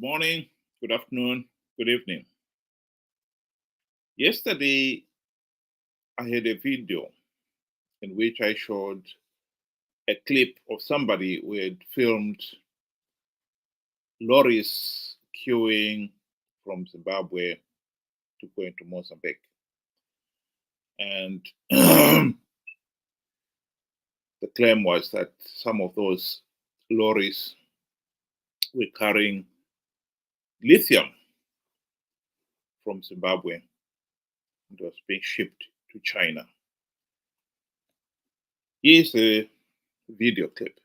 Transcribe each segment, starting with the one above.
morning, good afternoon, good evening. Yesterday, I had a video in which I showed a clip of somebody who had filmed lorries queuing from Zimbabwe to go into Mozambique. And the claim was that some of those lorries were carrying lithium from Zimbabwe. It was being shipped to China. Here's a video clip.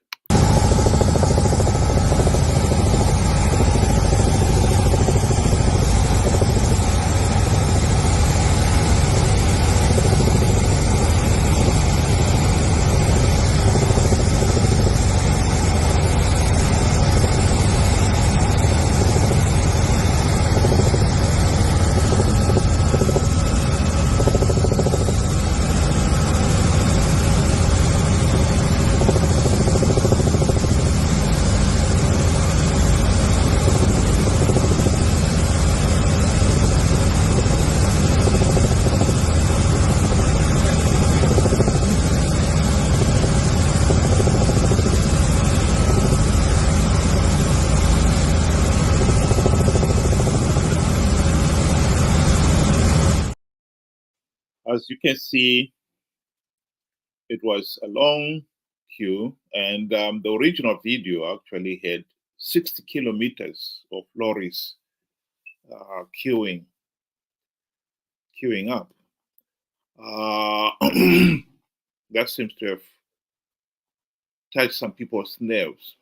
As you can see, it was a long queue, and the original video actually had 60 kilometers of lorries queuing up. That seems to have touched some people's nerves.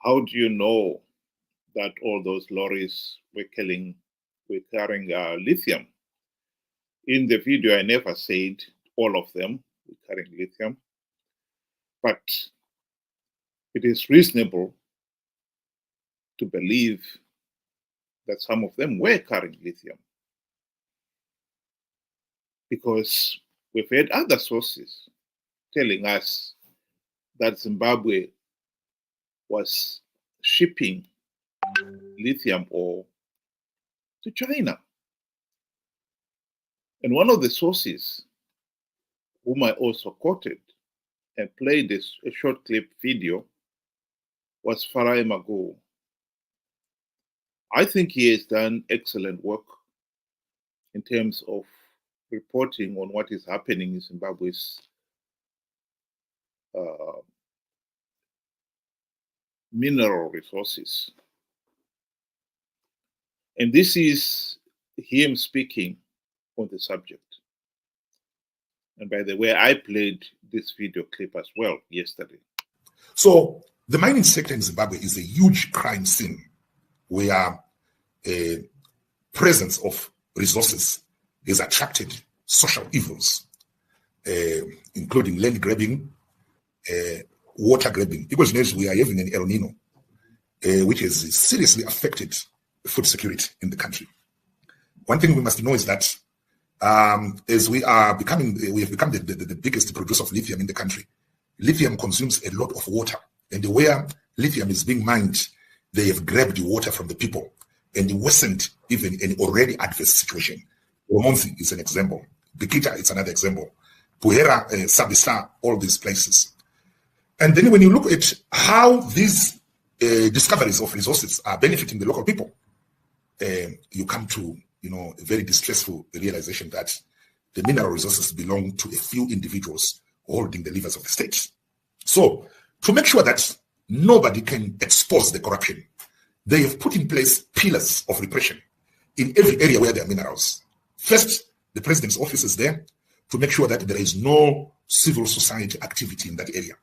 How do you know that all those lorries were carrying lithium? In the video, I never said all of them were carrying lithium, but it is reasonable to believe that some of them were carrying lithium, because we've had other sources telling us that Zimbabwe was shipping lithium ore to China. And one of the sources, whom I also quoted and played a short clip video, was Farai Magu. I think he has done excellent work in terms of reporting on what is happening in Zimbabwe's mineral resources. And this is him speaking on the subject. And by the way, I played this video clip as well yesterday. So the mining sector in Zimbabwe is a huge crime scene where a presence of resources has attracted social evils, including land grabbing, water grabbing. Because we are having an El Nino, which has seriously affected food security in the country. One thing we must know is that as we have become the biggest producer of lithium in the country, lithium consumes a lot of water. And where lithium is being mined, they have grabbed the water from the people and worsened even an already adverse situation. Omonzi is an example. Bikita is another example. Beira, Sabisa, all these places. And then when you look at how these discoveries of resources are benefiting the local people, you come to a very distressful realization that the mineral resources belong to a few individuals holding the levers of the state. So, to make sure that nobody can expose the corruption, they have put in place pillars of repression in every area where there are minerals. First, the president's office is there to make sure that there is no civil society activity in that area.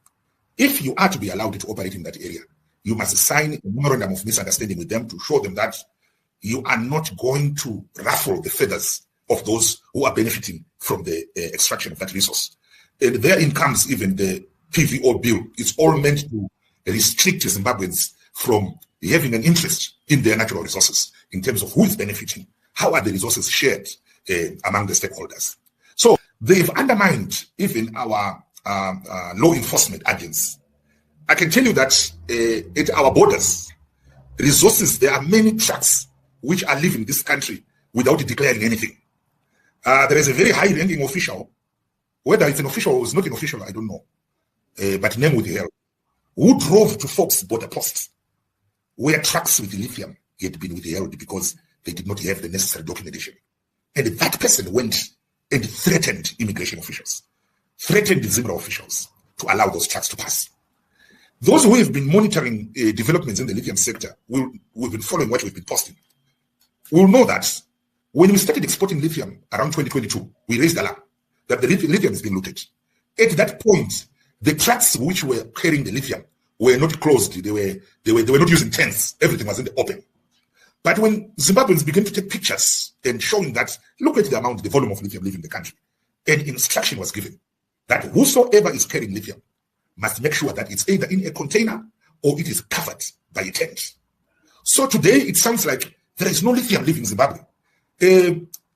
If you are to be allowed to operate in that area, you must sign a memorandum of misunderstanding with them to show them that you are not going to ruffle the feathers of those who are benefiting from the extraction of that resource. And therein comes even the PVO bill. It's all meant to restrict Zimbabweans from having an interest in their natural resources in terms of who is benefiting, how are the resources shared among the stakeholders. So they've undermined even our law enforcement agents. I can tell you that at our borders, resources, there are many trucks which are leaving this country without declaring anything. There is a very high-ranking official, whether it's an official or it's not an official, I don't know, but name with hell, who drove to Fox border posts where trucks with lithium had been withheld because they did not have the necessary documentation. And that person went and threatened immigration officials, threatened the Zimbabwe officials to allow those trucks to pass. Those who have been monitoring developments in the lithium sector, we've been following what we've been posting, will know that when we started exporting lithium around 2022, we raised alarm that the lithium is being looted. At that point, the trucks which were carrying the lithium were not closed. They were not using tents. Everything was in the open. But when Zimbabweans began to take pictures and showing that, look at the amount, the volume of lithium leaving the country, an instruction was given that whosoever is carrying lithium must make sure that it's either in a container or it is covered by a tent. So today it sounds like there is no lithium leaving Zimbabwe.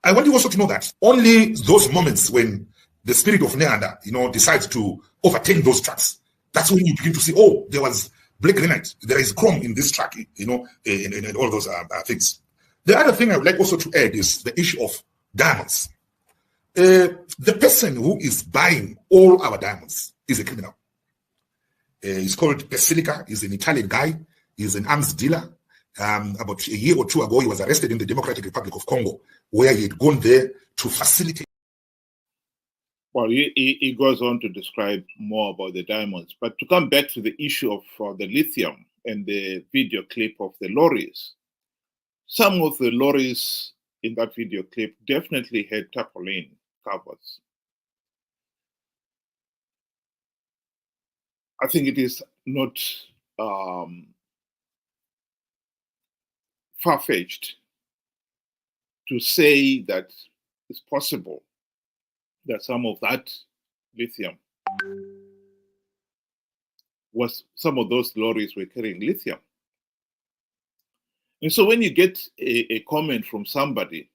I want you also to know that only those moments when the spirit of Neander, decides to overtake those trucks, that's when you begin to see, oh, there was black granite, there is chrome in this truck, and all those things. The other thing I would like also to add is the issue of diamonds. The person who is buying all our diamonds is a criminal. He's called Basilica. He's an Italian guy. He's an arms dealer. About a year or two ago, he was arrested in the Democratic Republic of Congo, where he had gone there to facilitate. Well, he goes on to describe more about the diamonds. But to come back to the issue of the lithium and the video clip of the lorries, some of the lorries in that video clip definitely had tarpaulin covers. I think it is not far-fetched to say that it's possible that some of that lithium some of those lorries were carrying lithium. And so when you get a comment from somebody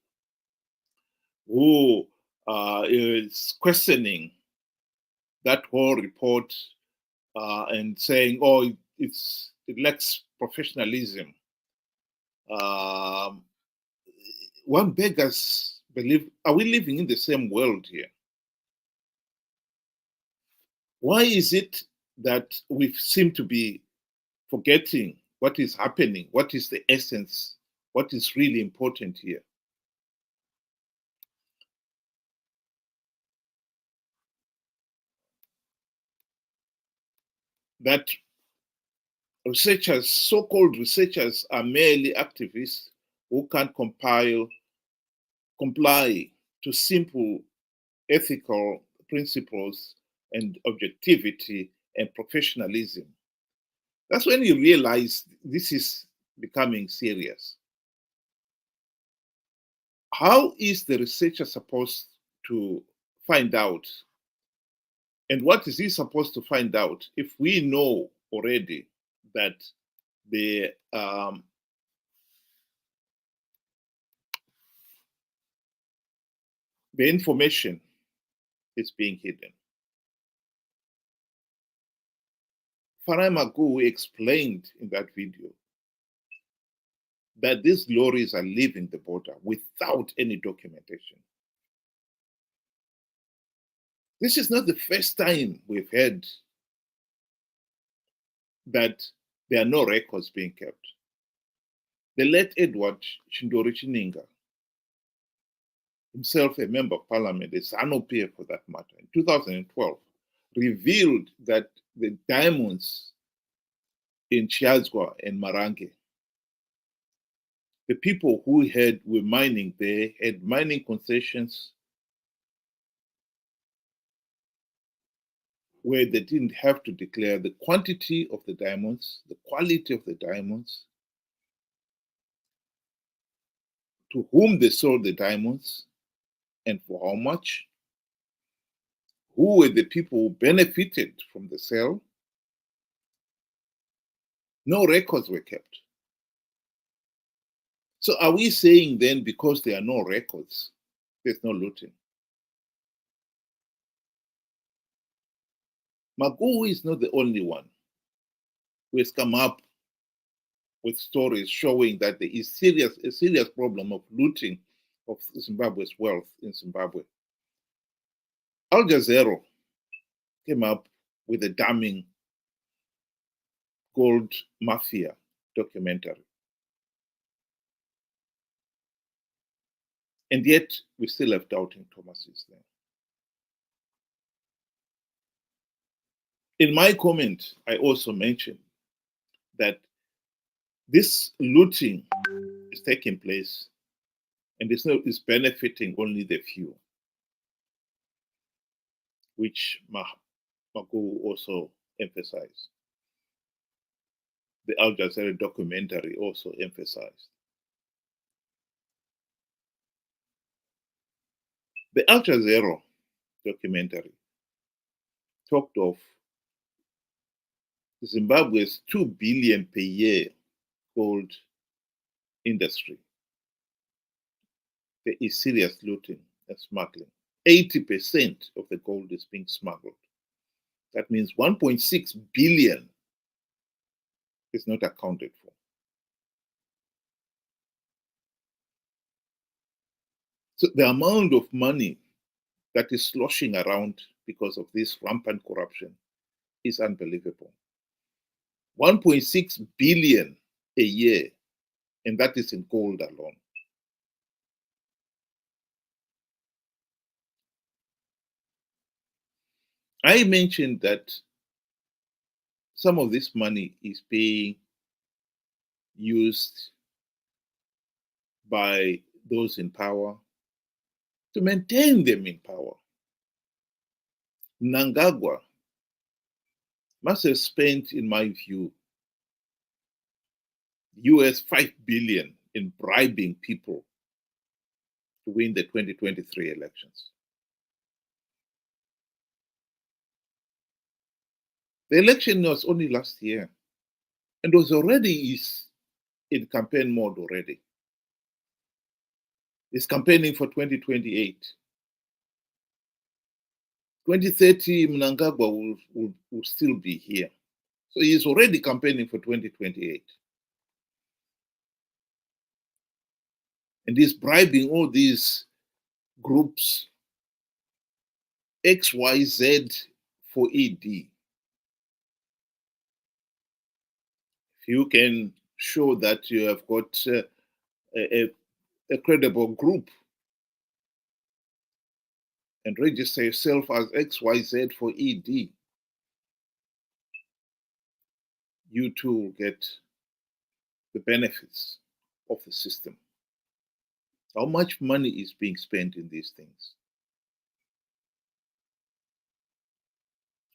who is questioning that whole report and saying, oh, it lacks professionalism, one beggars believe, are we living in the same world here? Why is it that we seem to be forgetting what is happening? What is the essence? What is really important here? That researchers, so-called researchers, are merely activists who can't comply to simple ethical principles and objectivity and professionalism. That's when you realize this is becoming serious. How is the researcher supposed to find out? And what is he supposed to find out if we know already that the information is being hidden? Farai Magu explained in that video that these lorries are leaving the border without any documentation. This is not the first time we've heard that there are no records being kept. The late Edward Shindori Chininga, himself a member of parliament, a ZANU-PF for that matter, in 2012, revealed that the diamonds in Chiazgwa and Marange, the people who were mining there had mining concessions where they didn't have to declare the quantity of the diamonds, the quality of the diamonds, to whom they sold the diamonds, and for how much, who were the people who benefited from the sale. No records were kept. So are we saying then because there are no records, there's no looting? Magu is not the only one who has come up with stories showing that there is a serious problem of looting of Zimbabwe's wealth in Zimbabwe. Al Jazeera came up with a damning gold mafia documentary. And yet we still have doubting Thomases there. In my comment, I also mentioned that this looting is taking place and it's benefiting only the few, which Magu also emphasized. The Al Jazeera documentary also emphasized. The Al Jazeera documentary talked of Zimbabwe's 2 billion per year gold industry. There is serious looting and smuggling. 80% of the gold is being smuggled. That means 1.6 billion is not accounted for. So the amount of money that is sloshing around because of this rampant corruption is unbelievable. 1.6 billion a year, and that is in gold alone. I mentioned that some of this money is being used by those in power to maintain them in power. Mnangagwa must have spent, in my view, US $5 billion in bribing people to win the 2023 elections. The election was only last year and was already in campaign mode already. He's campaigning for 2028. 2030, Mnangagwa will still be here. So he's already campaigning for 2028. And he's bribing all these groups, X, Y, Z for ED. If you can show that you have got a credible group and register yourself as XYZ for ED, you too will get the benefits of the system. How much money is being spent in these things?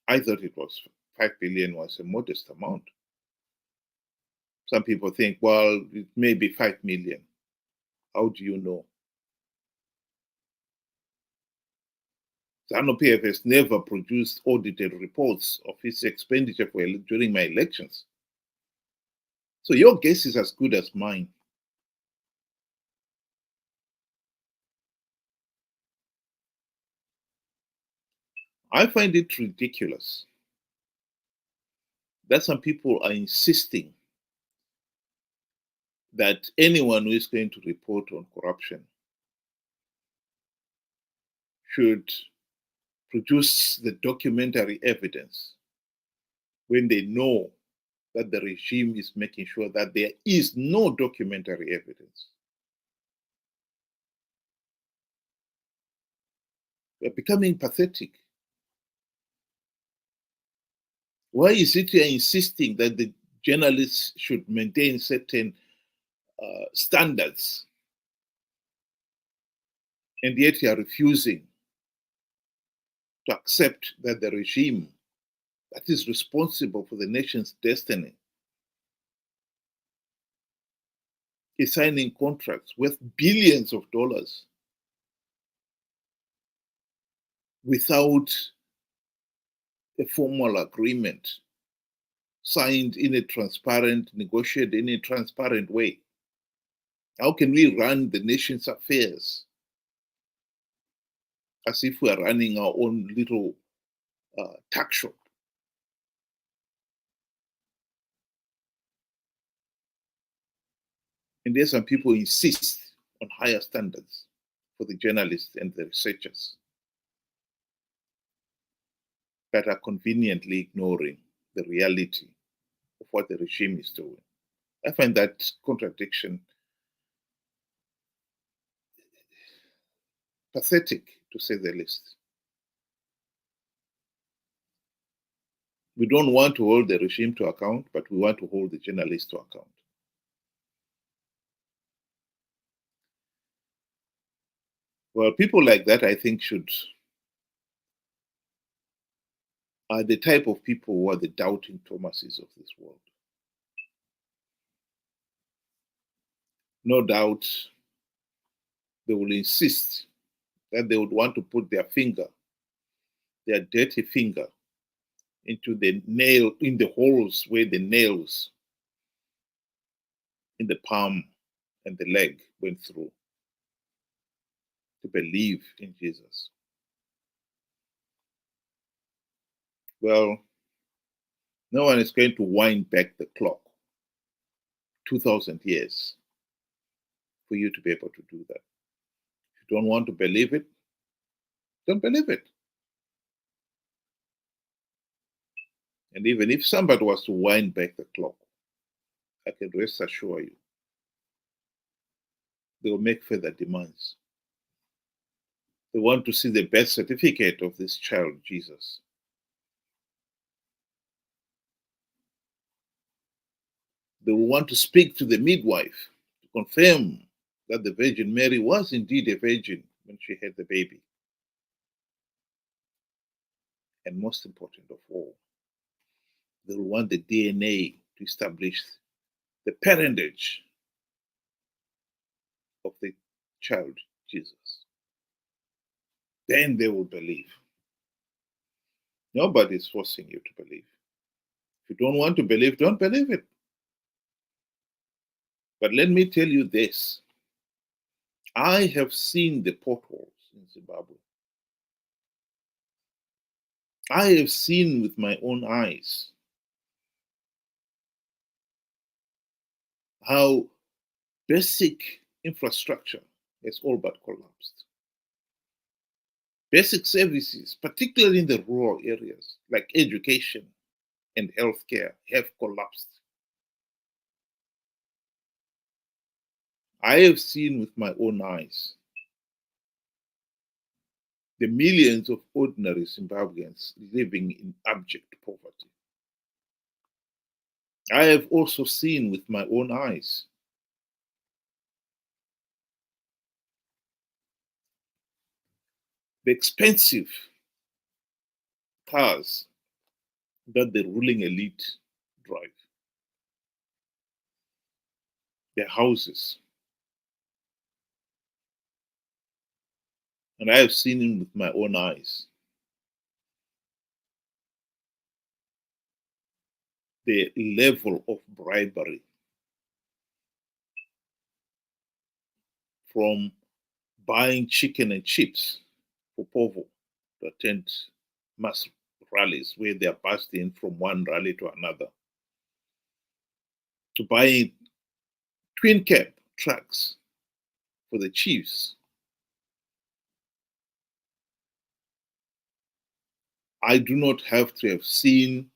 I thought it was 5 billion was a modest amount. Some people think, well, it may be 5 million. How do you know? ZANU-PF has never produced audited reports of its expenditure during my elections. So your guess is as good as mine. I find it ridiculous that some people are insisting that anyone who is going to report on corruption should produce the documentary evidence when they know that the regime is making sure that there is no documentary evidence. We're becoming pathetic. Why is it you're insisting that the journalists should maintain certain standards, and yet you are refusing to accept that the regime that is responsible for the nation's destiny is signing contracts worth billions of dollars without a formal agreement signed in a transparent, negotiated in a transparent way? How can we run the nation's affairs as if we are running our own little tuck shop? And there's some people who insist on higher standards for the journalists and the researchers, but are conveniently ignoring the reality of what the regime is doing. I find that contradiction pathetic, to say the least. We don't want to hold the regime to account, but we want to hold the journalists to account. Well, people like that, I think, are the type of people who are the doubting Thomases of this world. No doubt they will insist that they would want to put their dirty finger, into the holes where the nails in the palm and the leg went through, to believe in Jesus. Well, no one is going to wind back the clock 2,000 years for you to be able to do that. If you don't want to believe it, don't believe it. And even if somebody was to wind back the clock, I can rest assure you, they will make further demands. They want to see the birth certificate of this child, Jesus. They will want to speak to the midwife to confirm that the Virgin Mary was indeed a virgin when she had the baby. And most important of all, they will want the DNA to establish the parentage of the child, Jesus. Then they will believe. Nobody is forcing you to believe. If you don't want to believe, don't believe it. But let me tell you this. I have seen the potholes in Zimbabwe. I have seen with my own eyes how basic infrastructure has all but collapsed. Basic services, particularly in the rural areas, like education and healthcare, have collapsed. I have seen with my own eyes the millions of ordinary Zimbabweans living in abject poverty. I have also seen with my own eyes the expensive cars that the ruling elite drive, their houses. And I have seen it with my own eyes. The level of bribery, from buying chicken and chips for Povo to attend mass rallies where they are passed in from one rally to another, to buying twin cab trucks for the chiefs. I do not have to have seen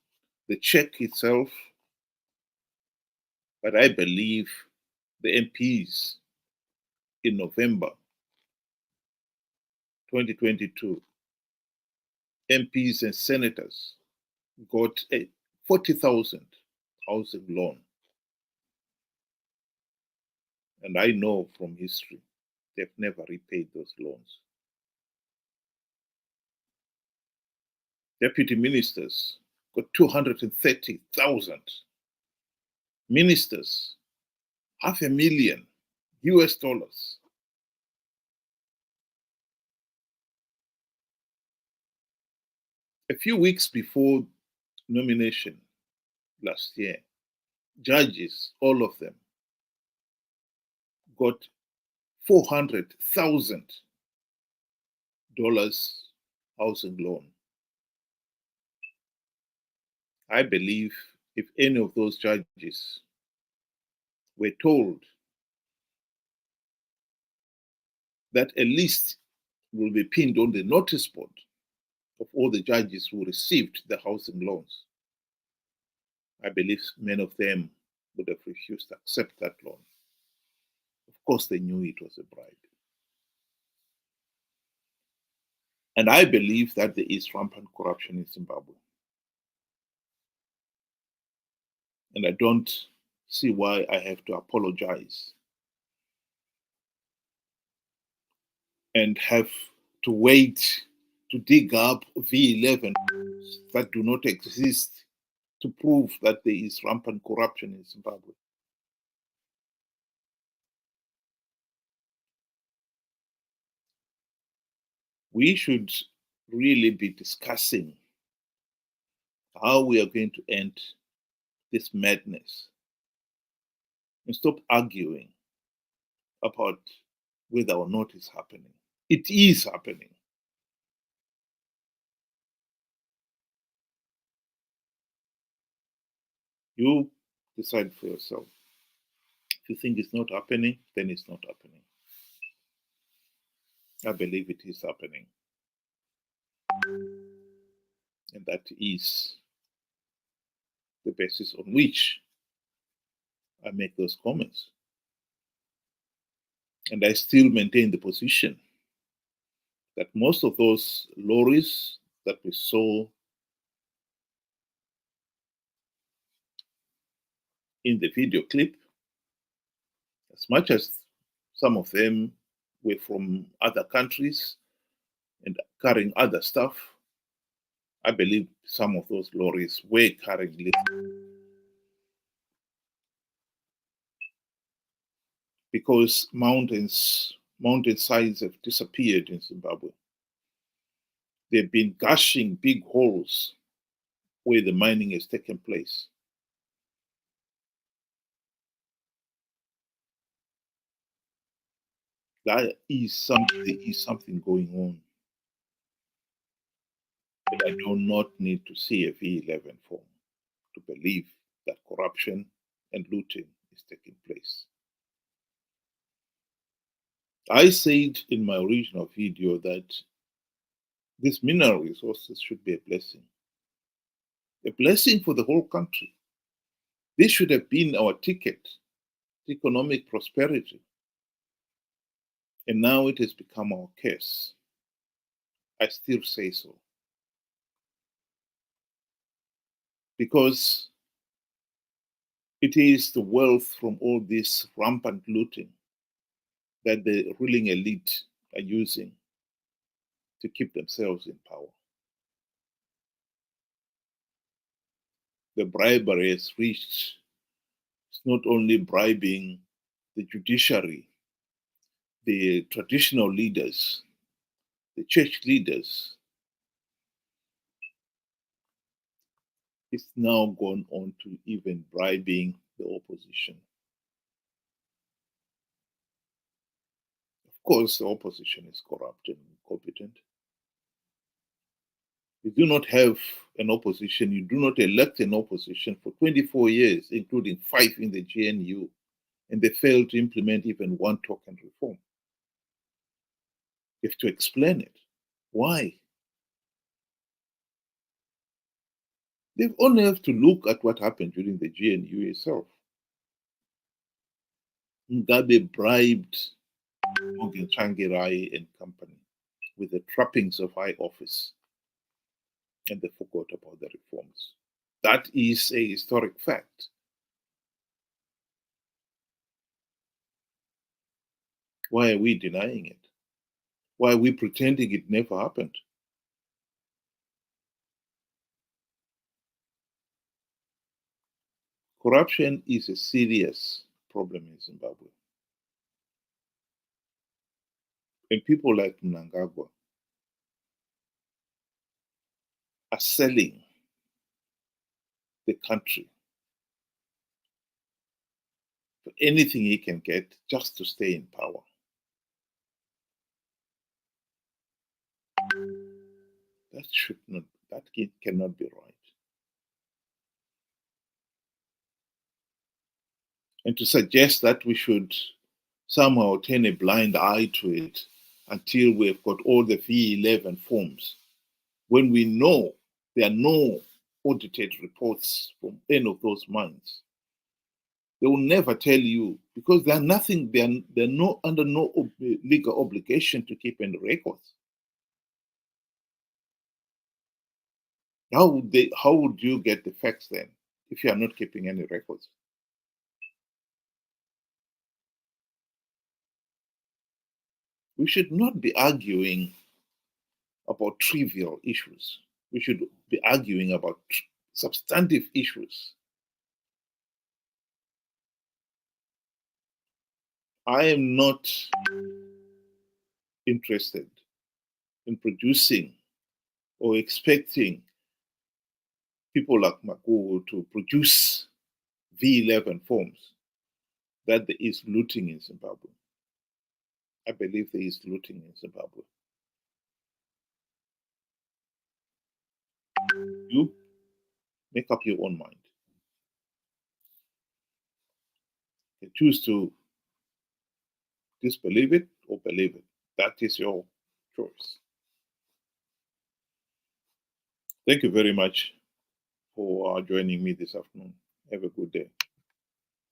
the check itself, but I believe the MPs in November 2022, MPs and senators got a 40,000 housing loan. And I know from history, they've never repaid those loans. Deputy ministers got 230,000. Ministers, $500,000 US. A few weeks before nomination last year, judges, all of them, got $400,000 housing loan. I believe if any of those judges were told that a list will be pinned on the notice board of all the judges who received the housing loans. I believe many of them would have refused to accept that loan. Of course, they knew it was a bribe. And I believe that there is rampant corruption in Zimbabwe. And I don't see why I have to apologize and have to wait to dig up V11s that do not exist to prove that there is rampant corruption in Zimbabwe. We should really be discussing how we are going to end this madness and stop arguing about whether or not it's happening. It is happening. You decide for yourself. If you think it's not happening, then it's not happening. I believe it is happening. And that is the basis on which I make those comments. And I still maintain the position that most of those lorries that we saw in the video clip, as much as some of them were from other countries and carrying other stuff, I believe some of those lorries were carrying lithium. Because mountainsides have disappeared in Zimbabwe. They've been gushing big holes where the mining has taken place. There is something going on. But I do not need to see a V11 form to believe that corruption and looting is taking place. I said in my original video that these mineral resources should be a blessing for the whole country. This should have been our ticket to economic prosperity. And now it has become our curse. I still say so. Because it is the wealth from all this rampant looting that the ruling elite are using to keep themselves in power. The bribery has reached, it's not only bribing the judiciary, the traditional leaders, the church leaders, it's now gone on to even bribing the opposition. Of course, the opposition is corrupt and incompetent. You do not have an opposition, you do not elect an opposition for 24 years, including 5 in the GNU, and they failed to implement even one token reform. You have to explain it. Why? They only have to look at what happened during the GNU itself. Mugabe bribed Morgan Tsvangirai and company with the trappings of high office, and they forgot about the reforms. That is a historic fact. Why are we denying it? Why are we pretending it never happened? Corruption is a serious problem in Zimbabwe. And people like Mnangagwa are selling the country for anything he can get just to stay in power. That cannot be right. And to suggest that we should somehow turn a blind eye to it until we've got all the V11 forms, when we know there are no audited reports from any of those mines. They will never tell you, because they're nothing, they're not under no legal obligation to keep any records. How would you get the facts then if you are not keeping any records? We should not be arguing about trivial issues. We should be arguing about substantive issues. I am not interested in producing or expecting people like Makugu to produce V11 forms that there is looting in Zimbabwe. I believe there is looting in Zimbabwe. You make up your own mind. You choose to disbelieve it or believe it. That is your choice. Thank you very much for joining me this afternoon. Have a good day.